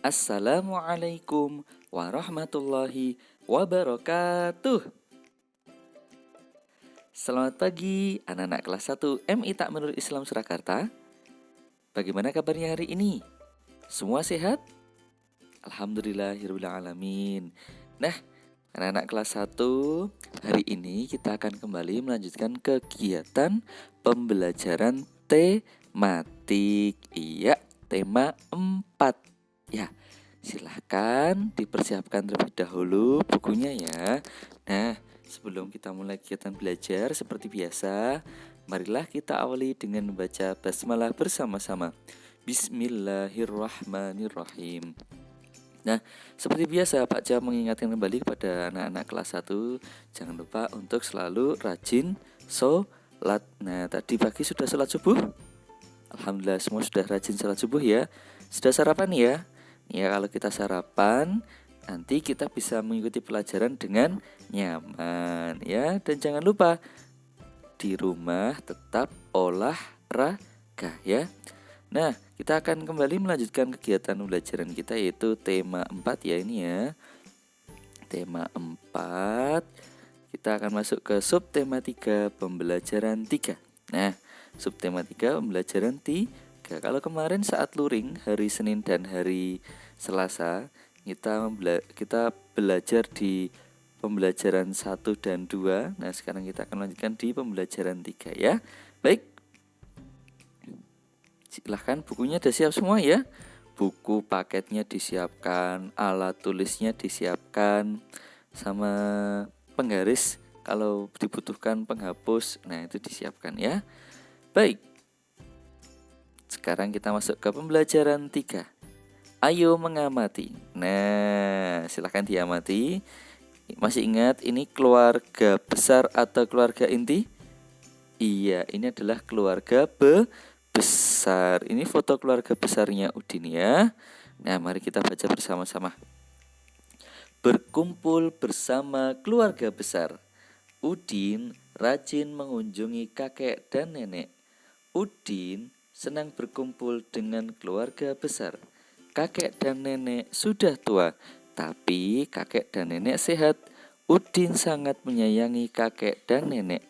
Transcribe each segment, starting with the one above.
Assalamualaikum warahmatullahi wabarakatuh. Selamat pagi anak-anak kelas 1 MI Takmirul Islam Surakarta. Bagaimana kabarnya hari ini? Semua sehat? Alhamdulillahirrahmanirrahim. Nah, anak-anak kelas 1, hari ini kita akan kembali melanjutkan kegiatan pembelajaran tematik. Iya, tema 4. Ya, silahkan dipersiapkan terlebih dahulu bukunya ya. Nah, sebelum kita mulai kegiatan belajar seperti biasa, marilah kita awali dengan membaca basmalah bersama-sama. Bismillahirrahmanirrahim. Nah, seperti biasa Pak Jam mengingatkan kembali kepada anak-anak kelas 1, jangan lupa untuk selalu rajin sholat. Nah, tadi pagi sudah sholat subuh? Alhamdulillah semua sudah rajin sholat subuh ya. Sudah sarapan ya? Ya, kalau kita sarapan, nanti kita bisa mengikuti pelajaran dengan nyaman ya. Dan jangan lupa di rumah tetap olahraga ya. Nah, kita akan kembali melanjutkan kegiatan pembelajaran kita yaitu tema 4 ya ini ya. Tema 4. Kita akan masuk ke subtema 3 pembelajaran 3. Nah, subtema 3 pembelajaran 3. Kalau kemarin saat luring hari Senin dan hari Selasa kita belajar di pembelajaran 1 dan 2. Nah, sekarang kita akan lanjutkan di pembelajaran 3 ya. Baik. Silahkan bukunya sudah siap semua ya. Buku paketnya disiapkan, alat tulisnya disiapkan, sama penggaris kalau dibutuhkan penghapus. Nah, itu disiapkan ya. Baik. Sekarang kita masuk ke pembelajaran 3. Ayo mengamati. Nah, silahkan diamati. Masih ingat ini keluarga besar atau keluarga inti? Iya, ini adalah keluarga besar. Ini foto keluarga besarnya Udin ya. Nah, mari kita baca bersama-sama. Berkumpul bersama keluarga besar. Udin rajin mengunjungi kakek dan nenek. Udin senang berkumpul dengan keluarga besar. Kakek dan nenek sudah tua, tapi kakek dan nenek sehat. Udin sangat menyayangi kakek dan nenek.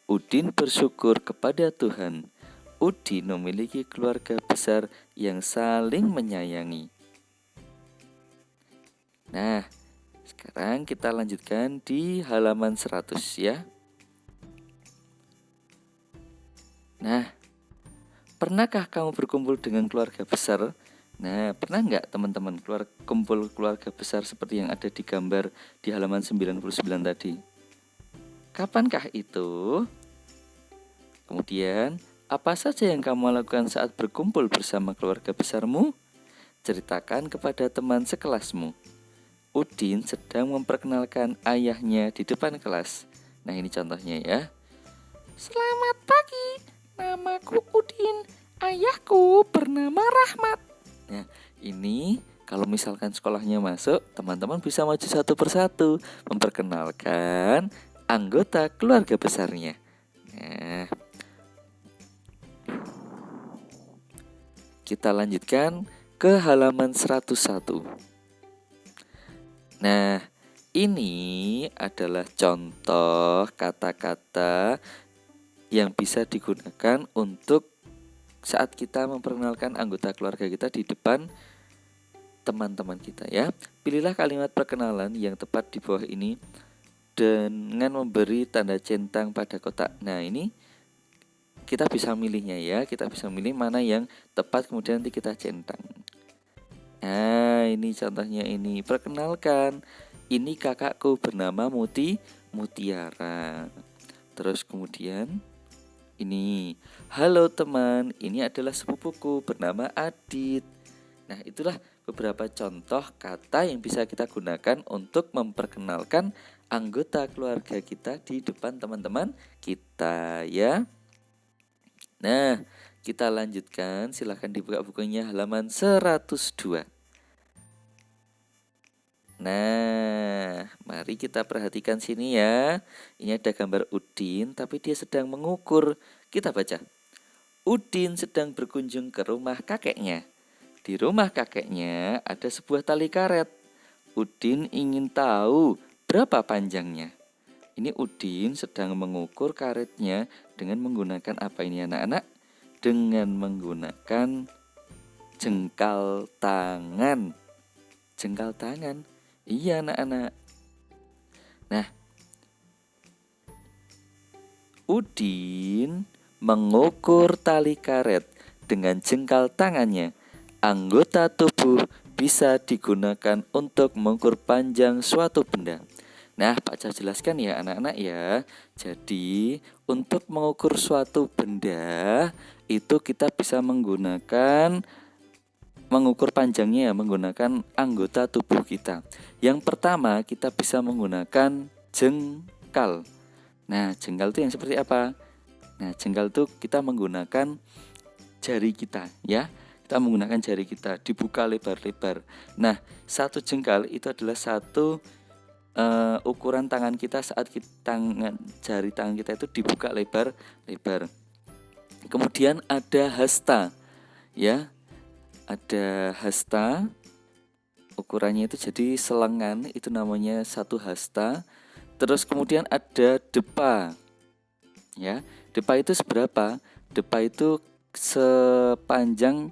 Udin bersyukur kepada Tuhan. Udin memiliki keluarga besar yang saling menyayangi. Nah, sekarang kita lanjutkan di halaman 100 ya. Nah, pernahkah kamu berkumpul dengan keluarga besar? Nah, pernah nggak teman-teman kumpul keluarga besar seperti yang ada di gambar di halaman 99 tadi? Kapankah itu? Kemudian, apa saja yang kamu lakukan saat berkumpul bersama keluarga besarmu? Ceritakan kepada teman sekelasmu. Udin sedang memperkenalkan ayahnya di depan kelas. Nah, ini contohnya ya. Selamat pagi, namaku Udin. Ayahku bernama Rahmat. Nah, ini kalau misalkan sekolahnya masuk, teman-teman bisa maju satu persatu memperkenalkan anggota keluarga besarnya. Nah, kita lanjutkan ke halaman 101. Nah, ini adalah contoh kata-kata yang bisa digunakan untuk saat kita memperkenalkan anggota keluarga kita di depan teman-teman kita ya. Pilihlah kalimat perkenalan yang tepat di bawah ini dengan memberi tanda centang pada kotak. Nah, ini kita bisa milihnya ya. Kita bisa milih mana yang tepat kemudian nanti kita centang. Nah, ini contohnya ini. Perkenalkan, ini kakakku bernama Mutiara. Terus kemudian ini, halo teman, ini adalah sepupuku bernama Adit. Nah, itulah beberapa contoh kata yang bisa kita gunakan untuk memperkenalkan anggota keluarga kita di depan teman-teman kita ya. Nah, kita lanjutkan. Silahkan dibuka bukunya halaman 102. Nah, mari kita perhatikan sini ya. Ini ada gambar Udin, tapi dia sedang mengukur. Kita baca. Udin sedang berkunjung ke rumah kakeknya. Di rumah kakeknya ada sebuah tali karet. Udin ingin tahu berapa panjangnya. Ini Udin sedang mengukur karetnya dengan menggunakan apa ini anak-anak? Dengan menggunakan jengkal tangan. Jengkal tangan. Iya anak-anak. Nah, Udin mengukur tali karet dengan jengkal tangannya. Anggota tubuh bisa digunakan untuk mengukur panjang suatu benda. Nah, Pak Ca jelaskan ya anak-anak ya. Jadi, untuk mengukur suatu benda itu kita bisa mengukur panjangnya menggunakan anggota tubuh kita. Yang pertama, kita bisa menggunakan jengkal. Nah, jengkal itu yang seperti apa? Nah, jengkal itu kita menggunakan jari kita ya. Kita menggunakan jari kita dibuka lebar-lebar. Nah, satu jengkal itu adalah satu ukuran tangan kita saat jari tangan kita itu dibuka lebar-lebar. Kemudian ada hasta ya. Ada hasta. Ukurannya itu jadi selengan, itu namanya satu hasta. Terus kemudian ada depa. Ya, depa itu seberapa? Depa itu sepanjang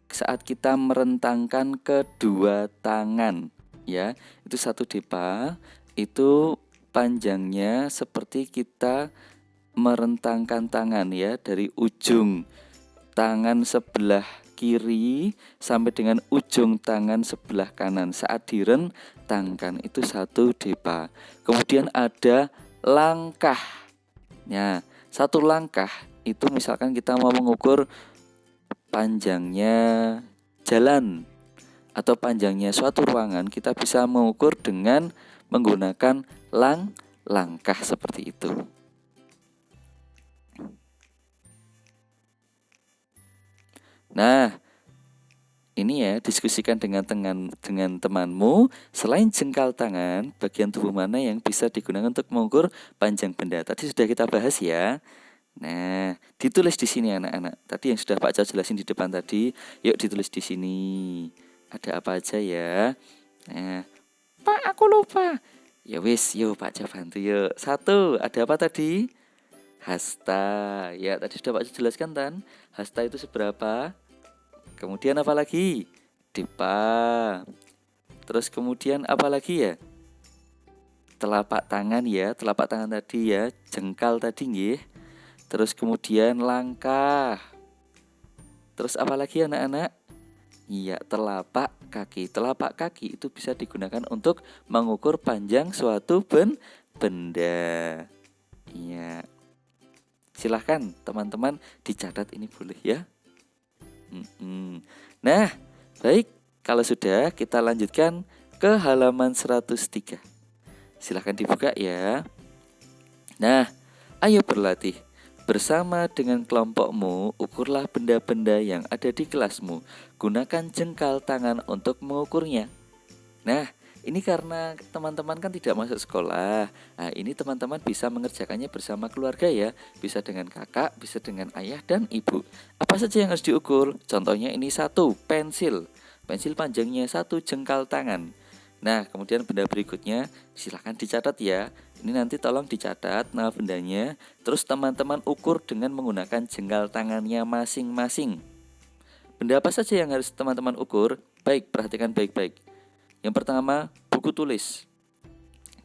saat kita merentangkan kedua tangan ya. Itu satu depa, itu panjangnya seperti kita merentangkan tangan ya, dari ujung tangan sebelah kiri sampai dengan ujung tangan sebelah kanan saat direntangkan, itu satu depa. Kemudian ada langkah. Nah, satu langkah itu misalkan kita mau mengukur panjangnya jalan atau panjangnya suatu ruangan, kita bisa mengukur dengan menggunakan langkah seperti itu. Nah, ini ya, diskusikan dengan temanmu. Selain jengkal tangan, bagian tubuh mana yang bisa digunakan untuk mengukur panjang benda? Tadi sudah kita bahas ya. Nah, ditulis di sini anak-anak. Tadi yang sudah Pak Ca jelasin di depan tadi, yuk ditulis di sini. Ada apa aja ya? Nah, Pak aku lupa. Ya wis, yuk Pak Ca bantu yuk. Satu, ada apa tadi? Hasta. Ya, tadi sudah Pak Ca jelaskan kan? Hasta itu seberapa? Kemudian apa lagi? Depa. Terus kemudian apa lagi ya? Telapak tangan ya, telapak tangan tadi ya, jengkal tadi nggih. Terus kemudian langkah. Terus apa lagi anak-anak? Iya, telapak kaki. Telapak kaki itu bisa digunakan untuk mengukur panjang suatu benda. Iya. Silahkan teman-teman dicatat ini boleh ya. Nah, baik. Kalau sudah, kita lanjutkan ke halaman 103. Silahkan dibuka ya. Nah, ayo berlatih. Bersama dengan kelompokmu, ukurlah benda-benda yang ada di kelasmu. Gunakan jengkal tangan untuk mengukurnya. Nah, ini karena teman-teman kan tidak masuk sekolah. Nah, ini teman-teman bisa mengerjakannya bersama keluarga ya. Bisa dengan kakak, bisa dengan ayah dan ibu. Apa saja yang harus diukur? Contohnya ini satu, pensil. Pensil panjangnya satu jengkal tangan. Nah, kemudian benda berikutnya silahkan dicatat ya. Ini nanti tolong dicatat nama bendanya. Terus teman-teman ukur dengan menggunakan jengkal tangannya masing-masing. Benda apa saja yang harus teman-teman ukur? Baik, perhatikan baik-baik. Yang pertama, buku tulis.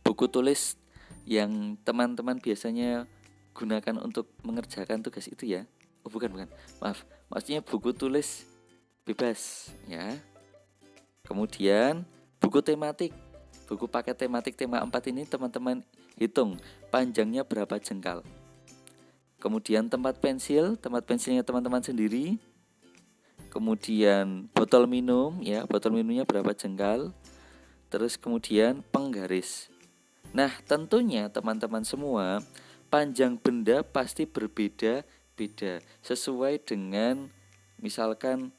Buku tulis yang teman-teman biasanya gunakan untuk mengerjakan tugas itu ya. Oh bukan. Maaf, maksudnya buku tulis bebas ya. Kemudian buku tematik. Buku paket tematik tema 4 ini teman-teman hitung panjangnya berapa jengkal. Kemudian tempat pensilnya teman-teman sendiri. Kemudian botol minum ya, botol minumnya berapa jengkal. Terus kemudian penggaris. Nah, tentunya teman-teman semua, panjang benda pasti berbeda-beda sesuai dengan misalkan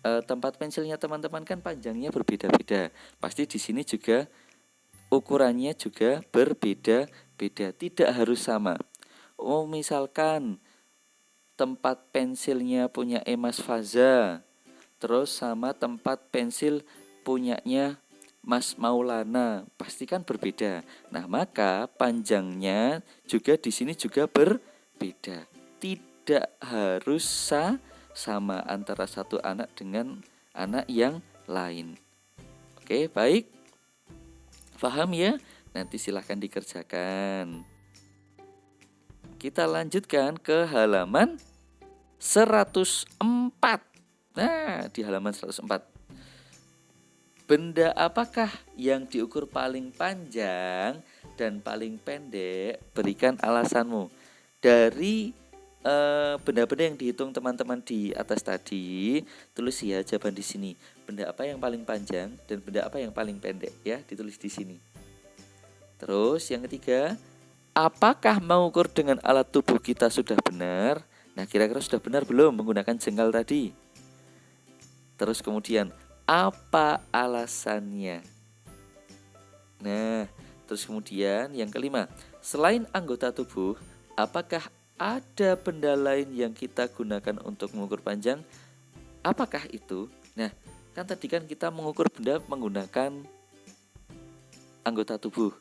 tempat pensilnya teman-teman kan panjangnya berbeda-beda. Pasti di sini juga ukurannya juga berbeda-beda, tidak harus sama. Oh, misalkan tempat pensilnya punya emas Faza, terus sama tempat pensil punyanya Mas Maulana, pastikan berbeda. Nah, maka panjangnya juga di sini juga berbeda. Tidak harus sama antara satu anak dengan anak yang lain. Oke, baik. Paham ya? Nanti silahkan dikerjakan. Kita lanjutkan ke halaman 104. Nah, di halaman 104. Benda apakah yang diukur paling panjang dan paling pendek? Berikan alasanmu. Dari benda-benda yang dihitung teman-teman di atas tadi, tulis ya jawaban di sini. Benda apa yang paling panjang dan benda apa yang paling pendek ya, ditulis di sini. Terus yang ketiga, apakah mengukur dengan alat tubuh kita sudah benar? Nah, kira-kira sudah benar belum menggunakan jengkal tadi? Terus kemudian, apa alasannya? Nah, terus kemudian yang kelima, selain anggota tubuh, apakah ada benda lain yang kita gunakan untuk mengukur panjang? Apakah itu? Nah, kan tadi kan kita mengukur benda menggunakan anggota tubuh.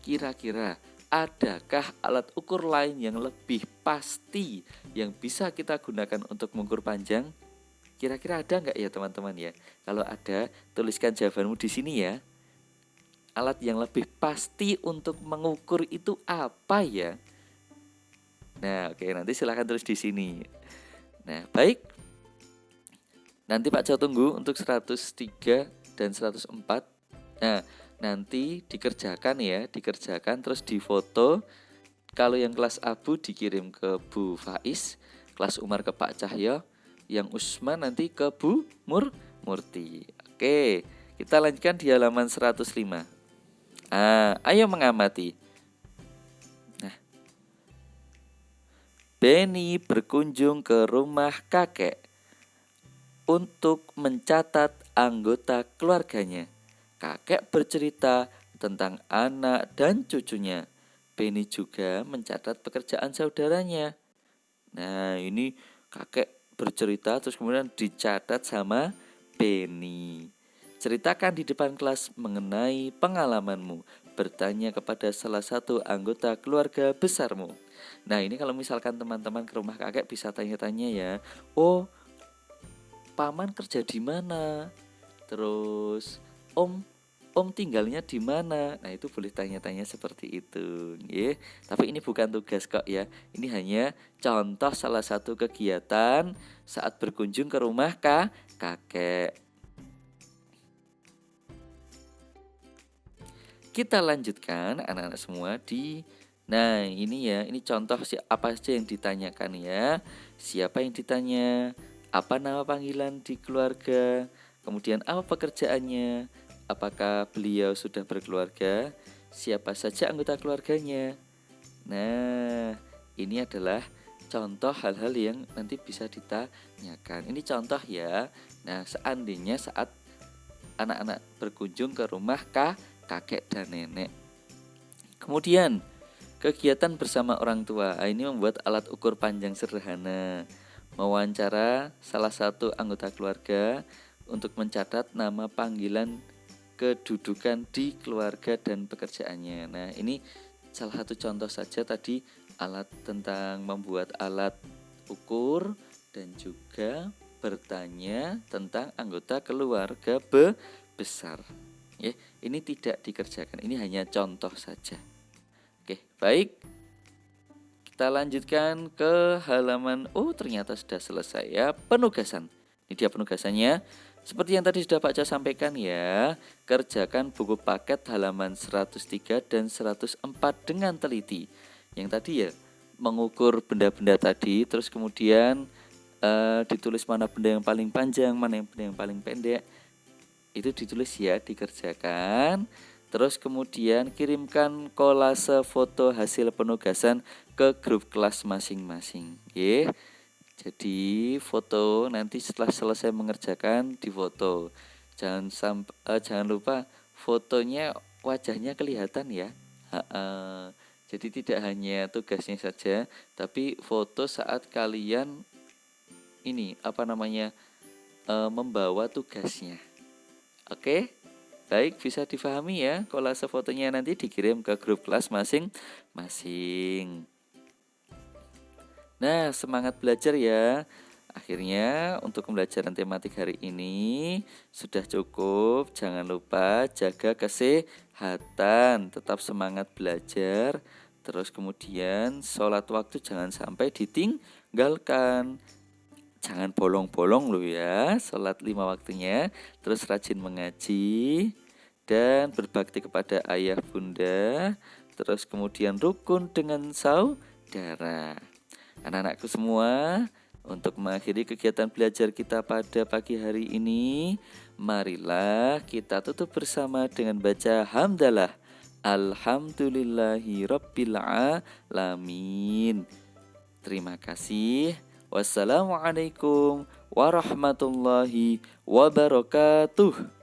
Kira-kira adakah alat ukur lain yang lebih pasti yang bisa kita gunakan untuk mengukur panjang? Kira-kira ada nggak ya teman-teman ya? Kalau ada, tuliskan jawabanmu di sini ya. Alat yang lebih pasti untuk mengukur itu apa ya? Nah, oke, nanti silahkan tulis di sini. Nah, baik. Nanti Pak Jo tunggu untuk 103 dan 104. Nah, nanti dikerjakan ya, dikerjakan terus difoto. Kalau yang kelas Abu dikirim ke Bu Faiz, kelas Umar ke Pak Cahyo, yang Usman nanti ke Bu Murti. Oke, kita lanjutkan di halaman 105. Ayo mengamati. Nah, Benny berkunjung ke rumah kakek untuk mencatat anggota keluarganya. Kakek bercerita tentang anak dan cucunya. Benny juga mencatat pekerjaan saudaranya. Nah, ini kakek bercerita terus kemudian dicatat sama Benny. Ceritakan di depan kelas mengenai pengalamanmu. Bertanya kepada salah satu anggota keluarga besarmu. Nah, ini kalau misalkan teman-teman ke rumah kakek bisa tanya-tanya ya. Oh, paman kerja di mana? Terus, Om tinggalnya di mana? Nah, itu boleh tanya-tanya seperti itu, ya. Tapi ini bukan tugas kok ya. Ini hanya contoh salah satu kegiatan saat berkunjung ke rumah kakek. Kita lanjutkan anak-anak semua di Nah, ini ya, ini contoh apa saja yang ditanyakan ya. Siapa yang ditanya? Apa nama panggilan di keluarga? Kemudian apa pekerjaannya? Apakah beliau sudah berkeluarga? Siapa saja anggota keluarganya? Nah, ini adalah contoh hal-hal yang nanti bisa ditanyakan. Ini contoh ya. Nah, seandainya saat anak-anak berkunjung ke rumah kakek dan nenek. Kemudian, kegiatan bersama orang tua. Ini membuat alat ukur panjang sederhana. Mewawancara salah satu anggota keluarga untuk mencatat nama panggilan, kedudukan di keluarga dan pekerjaannya. Nah, ini salah satu contoh saja tadi alat tentang membuat alat ukur dan juga bertanya tentang anggota keluarga besar. Ya, ini tidak dikerjakan. Ini hanya contoh saja. Oke, baik. Kita lanjutkan ke halaman ternyata sudah selesai ya, penugasan. Ini dia penugasannya. Seperti yang tadi sudah Pak Ca sampaikan ya, kerjakan buku paket halaman 103 dan 104 dengan teliti. Yang tadi ya, mengukur benda-benda tadi, terus kemudian ditulis mana benda yang paling panjang, mana yang benda yang paling pendek. Itu ditulis ya, dikerjakan. Terus kemudian kirimkan kolase foto hasil penugasan ke grup kelas masing-masing. Oke. Jadi foto nanti setelah selesai mengerjakan difoto. Jangan lupa fotonya wajahnya kelihatan ya. Jadi tidak hanya tugasnya saja, tapi foto saat kalian ini membawa tugasnya. Oke? Baik, bisa difahami ya. Kolase fotonya nanti dikirim ke grup kelas masing-masing. Nah, semangat belajar ya. Akhirnya untuk pembelajaran tematik hari ini sudah cukup. Jangan lupa jaga kesehatan, tetap semangat belajar. Terus kemudian sholat waktu jangan sampai ditinggalkan. Jangan bolong-bolong loh ya, sholat 5 waktunya. Terus rajin mengaji dan berbakti kepada ayah bunda. Terus kemudian rukun dengan saudara. Anak-anakku semua, untuk mengakhiri kegiatan belajar kita pada pagi hari ini, marilah kita tutup bersama dengan baca hamdalah. Alhamdulillahi rabbil alamin. Terima kasih. Wassalamualaikum warahmatullahi wabarakatuh.